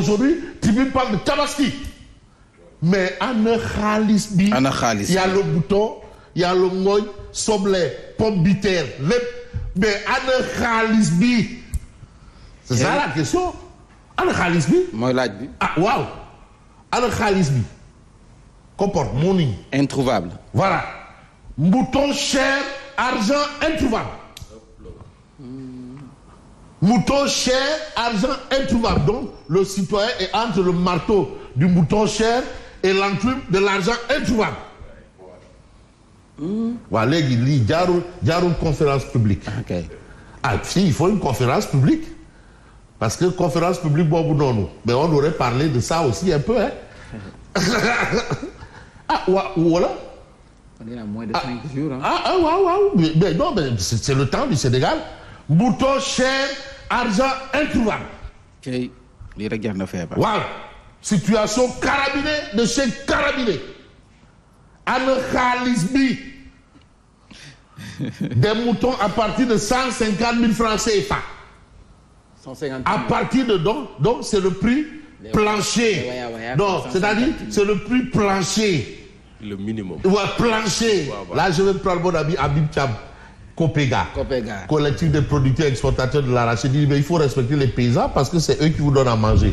aujourd'hui Tribune parle de Tabaski mais ana xaalis bi. ana xaalis y a le bouton y a le ngooñ soble pomme de terre lépp mais ana xaalis bi. c'est ça la question ana xaalis bi. mooy laaj bi. ah waaw ana xaalis bi. comporte money. introuvable. voilà mouton cher argent introuvable. Mouton cher, argent introuvable. Donc, le citoyen est entre le marteau du mouton cher et l'enclume de l'argent introuvable. Voilà, il y a une conférence publique. Okay. Ah, si, il faut une conférence publique. Parce que conférence publique, bon, non. Mais on aurait parlé de ça aussi un peu, hein. Ah, voilà. On est à moins de 5 jours. Hein. Mais non, mais c'est le temps du Sénégal. Mouton cher, argent introuvable. Okay. Lii rek jar na feebar. Waaw. Situation carabinée de chez carabiné. Ana xaalis bi. Des moutons à partir de 150 000 francs CFA. 150 000. À partir de donc c'est le prix plancher. Non, c'est-à-dire c'est le prix plancher. Le minimum. Ouais, plancher. Ouais. Là, je vais prendre mon ami Habib Thiam. Copéga, collectif des producteurs et exportateurs de l'arachide, dit mais il faut respecter les paysans parce que c'est eux qui vous donnent à manger.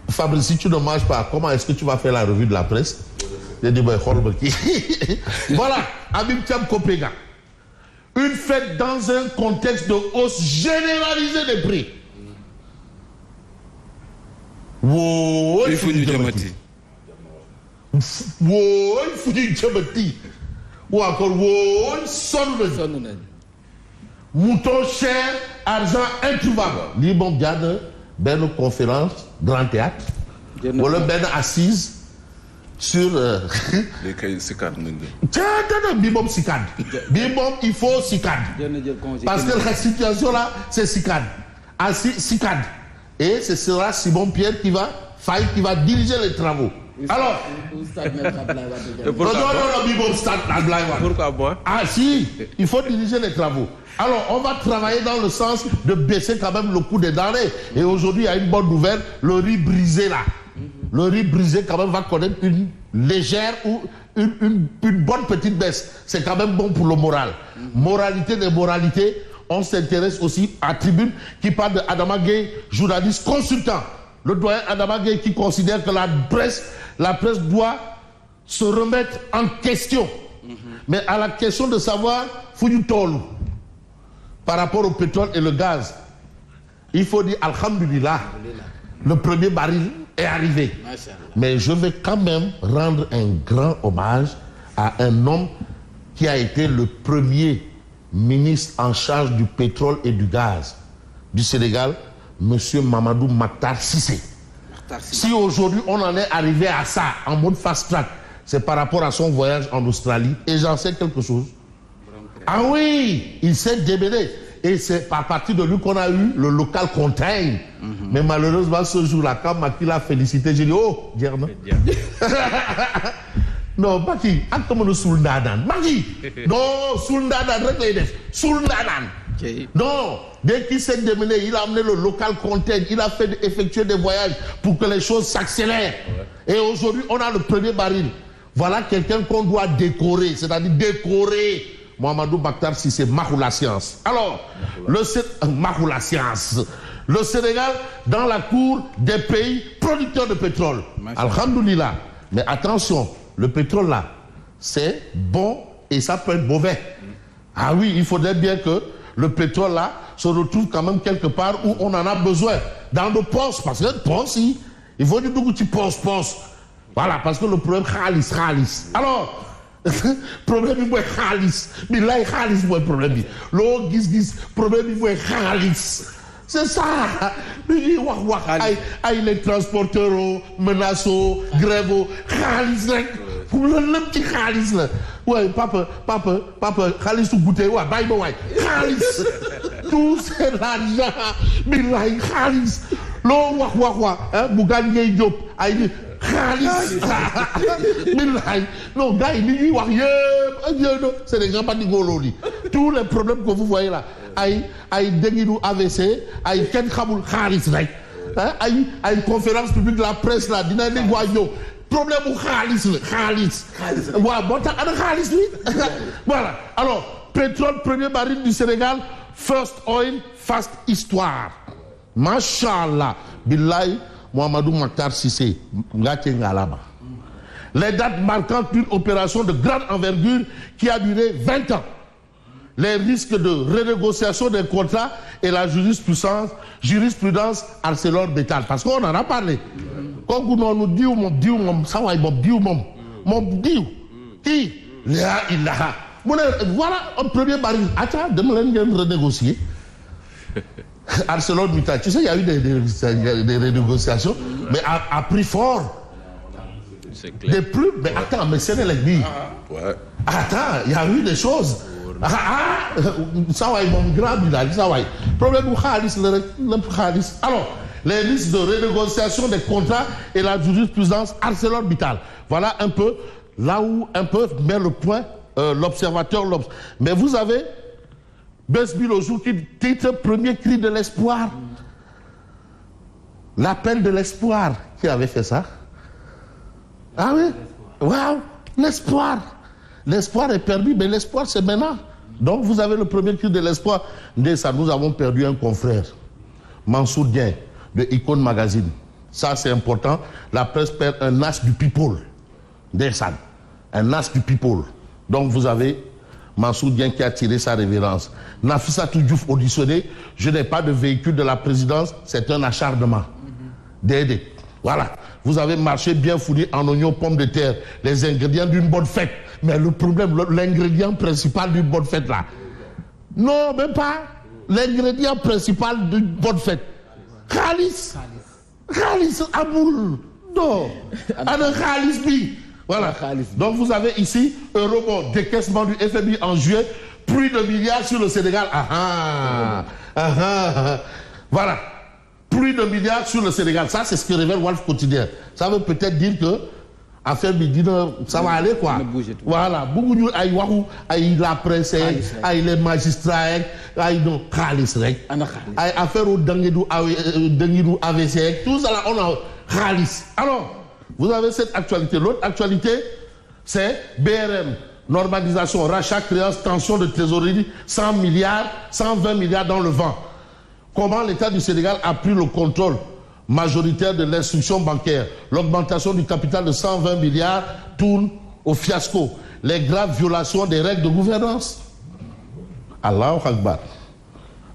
Fabrice, si tu ne manges pas, comment est-ce que tu vas faire la revue de la presse? J'ai dit voilà, Habib Thiam Copéga. Une fête dans un contexte de hausse généralisée des prix. Wow, il faut ñu jëmati. Wow, il faut ñu jëmati. Ou encore wóoy sonn nañu mouton cher argent introuvable lii moom jaar na benn conférence grand théâtre wala benn assise sur les kay sikad nañ dana bii moom sikad bii moom il faut sikad parce que la situation là c'est sikad sikad et ce sera Simon Pierre qui va diriger les travaux. Alors, pourquoi moi? Ah si, il faut diriger les travaux. Alors, on va travailler dans le sens de baisser quand même le coût des denrées. Et aujourd'hui, il y a une bonne nouvelle, le riz brisé là. Le riz brisé quand même va connaître une légère ou une bonne petite baisse. C'est quand même bon pour le moral. Moralité des moralités, on s'intéresse aussi à Tribune qui parle de Adama Gueye, journaliste consultant. Le doyen Adama Gueye qui considère que la presse doit se remettre en question. Mais à la question de savoir, Fouyoutol, par rapport au pétrole et le gaz, il faut dire Alhamdulillah, le premier baril est arrivé. Mais je vais quand même rendre un grand hommage à un homme qui a été le premier ministre en charge du pétrole et du gaz du Sénégal, Monsieur Mamadou Makhtar Cissé. Si aujourd'hui on en est arrivé à ça en mode fast track, c'est par rapport à son voyage en Australie et j'en sais quelque chose. Ah oui, il s'est démêlé et c'est à partir de lui qu'on a eu le local contain. Mais malheureusement ce jour-là, quand Macky l'a félicité, j'ai dit oh, Djerna. Non, Macky, attends-moi Souldadan. Macky, non, Souldadan, rek lay def, Souldadan. Non, dès qu'il s'est démené, il a amené le local content, il a fait effectuer des voyages pour que les choses s'accélèrent. Et aujourd'hui, on a le premier baril. Voilà quelqu'un qu'on doit décorer, c'est-à-dire décorer Mamadou Makhtar Cissé, Mahou la science. Alors, Mahou la science. Le Sénégal dans la cour des pays producteurs de pétrole. Alhamdoulilah. Mais attention, le pétrole là, c'est bon et ça peut être mauvais. Ah oui, il faudrait bien que le pétrole là se retrouve quand même quelque part où on en a besoin. Dans nos postes, parce que poste, il faut du petit poste. Voilà, parce que le problème, khalis. Alors, problème, il faut khalis. Mais là, khalis, il faut problème. L'eau, problème, il faut khalis. C'est ça. Les transporteurs, menaces, grèves, khalis. Pour le petit khalis là. Ouais, papa, khalis tout goûter, ouais, bye bye, khalis. Tout c'est l'argent. Mais là, khalis. L'eau, hein, Bougane Diop, aïe, khalis. Non, gars, il dit, c'est des grands patigololi. Tous les problèmes que vous voyez là, aïe, dengue AVC, aïe, ken khamoul khalis, à une conférence publique de la presse là, dina ne guayo. Problème ou khalis. Voilà. Alors, pétrole, premier baril du Sénégal, first oil, fast histoire. Mashallah. Billahi, Mohamedou Mokhtar Cissé, Ngatengalaba. Les dates marquant une opération de grande envergure qui a duré 20 ans. Les risques de renégociation des contrats et la jurisprudence ArcelorMittal. Parce qu'on en a parlé. Quand on nous dit, voilà un premier baril. Attends, demain, renégocier. ArcelorMittal, tu sais, il y a eu des renégociations, mais à prix fort. Des plus, mais attends, mais c'est les Ouais. Attends, il y a eu des choses. Ça va, mon grand village, ça va. Problème du Khalis, le Khalis. Alors, les risques de renégociation des contrats et la jurisprudence ArcelorMittal. Voilà un peu là où un peu met le point l'observateur. Mais vous avez Besbil au jour qui titre premier cri de l'espoir. L'appel de l'espoir. Qui avait fait ça? Ah oui? Waouh! L'espoir. L'espoir est perdu, mais l'espoir c'est maintenant. Donc vous avez le premier cri de l'espoir. Dès ça, nous avons perdu un confrère, Mansour Dieng, de Icône Magazine. Ça c'est important. La presse perd un as du people. Dessan. Un as du people. Donc vous avez Mansour Dieng qui a tiré sa révérence. Nafissa Diouf auditionné. Je n'ai pas de véhicule de la présidence. C'est un acharnement. Dédé. Voilà. Vous avez marché bien fourni en oignons, pommes de terre, les ingrédients d'une bonne fête. Mais le problème, l'ingrédient principal d'une bonne fête là. Non, même pas. L'ingrédient principal d'une bonne fête. Khalis. Khalis Aboul. Non. Ana Khalis bi. Voilà. Donc vous avez ici un rebond décaissement du FMI en juillet, plus de milliards sur le Sénégal. Voilà. Plus de milliards sur le Sénégal. Ça, c'est ce que révèle Wolf Quotidien. Ça veut peut-être dire que affaire Bidina, ça va aller quoi. Voilà. Beaucoup de gens, la presse, les magistrats, non, Khalis rek. Affaire au Dangidou AVC, tout ça là, on a Khalis. Alors, vous avez cette actualité. L'autre actualité, c'est BRM. Normalisation, rachat, créance, tension de trésorerie, 100 milliards, 120 milliards dans le vent. Comment l'État du Sénégal a pris le contrôle majoritaire de l'instruction bancaire. L'augmentation du capital de 120 milliards tourne au fiasco. Les graves violations des règles de gouvernance. Allahu Akbar.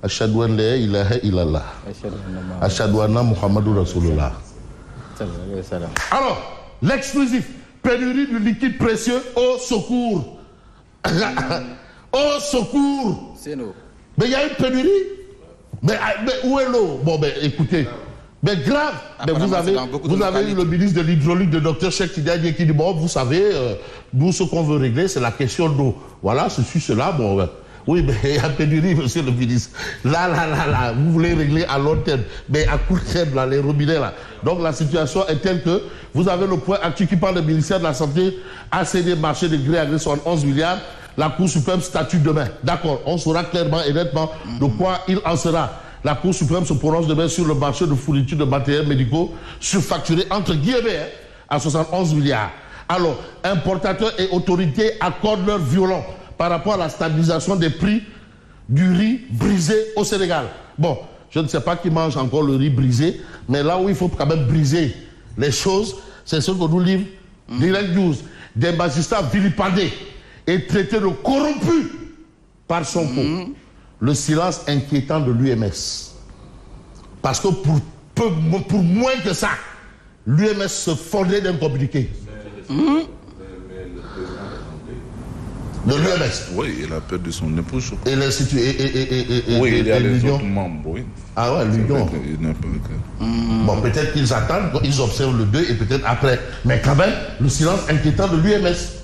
Ashhadu an la ilaha illallah. Ashhadu anna Muhammadur Rasulullah. Alors, l'exclusif, pénurie du liquide précieux au secours. Au secours. Mais il y a une pénurie. Mais où est l'eau? Bon, ben écoutez, mais grave. Mais vous avez eu le ministre de l'hydraulique, le docteur Cheikh Tidiane, qui dit bon, vous savez, nous, ce qu'on veut régler, c'est la question d'eau. Voilà, ceci, cela, bon. Oui, mais il y a pénurie, monsieur le ministre. Là, vous voulez régler à long terme, mais à court terme, là, les robinets, là. Donc la situation est telle que vous avez le point actuel qui parle du ministère de la Santé, a cédé marché de gré à gré 11 milliards. La Cour suprême statue demain. D'accord, on saura clairement et nettement de quoi il en sera. La Cour suprême se prononce demain sur le marché de fourniture de matériels médicaux surfacturé entre guillemets à 71 milliards. Alors, importateurs et autorités accordent leur violon par rapport à la stabilisation des prix du riz brisé au Sénégal. Bon, je ne sais pas qui mange encore le riz brisé, mais là où il faut quand même briser les choses, c'est ce que nous livre Direct News. Des magistrats vilipendés et traités de corrompus par Sonko. Le silence inquiétant de l'UMS. Parce que pour moins que ça, l'UMS se fondrait d'un communiqué. De l'UMS. Oui, il a perdu son épouse. Et l'Institut. Oui, il y a les autres membres, oui. Ah ouais, l'Union. Bon, peut-être qu'ils attendent, ils observent le 2 et peut-être après. Mais quand même, le silence inquiétant de l'UMS.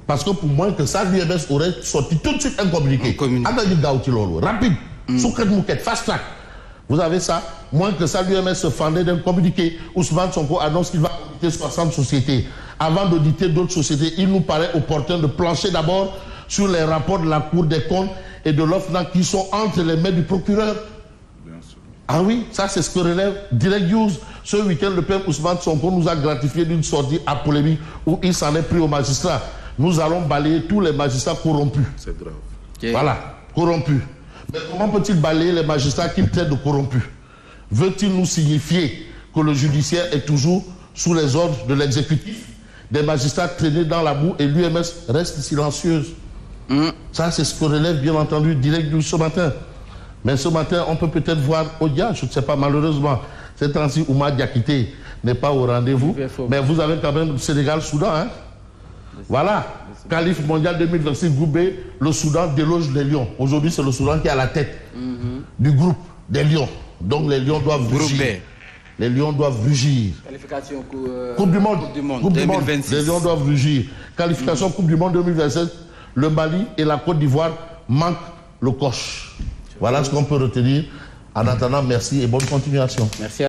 Parce que pour moins que ça, l'UMS aurait sorti tout de suite un communiqué. Rapide. Soukret Mouket, fast track. Vous avez ça. Moins que ça, l'UMS se fendait d'un communiqué. Ousmane Sonko annonce qu'il va auditer 60 sociétés. Avant d'auditer d'autres sociétés, il nous paraît opportun de plancher d'abord sur les rapports de la Cour des comptes et de l'OFNAC qui sont entre les mains du procureur. Ah oui, ça c'est ce que relève Direct News. Ce week-end, le père Ousmane Sonko nous a gratifié d'une sortie à polémique où il s'en est pris aux magistrats. Nous allons balayer tous les magistrats corrompus. C'est grave. Okay. Voilà, corrompus. Mais comment peut-il balayer les magistrats qu'il traite de corrompus? Veut-il nous signifier que le judiciaire est toujours sous les ordres de l'exécutif? Des magistrats traînés dans la boue et l'UMS reste silencieuse. Ça, c'est ce que relève bien entendu Direct News ce matin. Mais ce matin, on peut peut-être voir Odia, je ne sais pas, malheureusement. Cette temps-ci, Oumar Diakité n'est pas au rendez-vous. Mais vous avez quand même le Sénégal-Soudan. Hein? Voilà. Qualif mondial 2026, groupe B, le Soudan déloge les Lions. Aujourd'hui, c'est le Soudan qui est à la tête du groupe des Lions. Donc les Lions doivent rugir. Les Lions doivent rugir. Qualification Coupe du Monde. Coupe du Monde 2026. Les Lions doivent rugir. Qualification Coupe du Monde 2027. Le Mali et la Côte d'Ivoire manquent le coche. Voilà ce qu'on peut retenir. En attendant, merci et bonne continuation. Merci.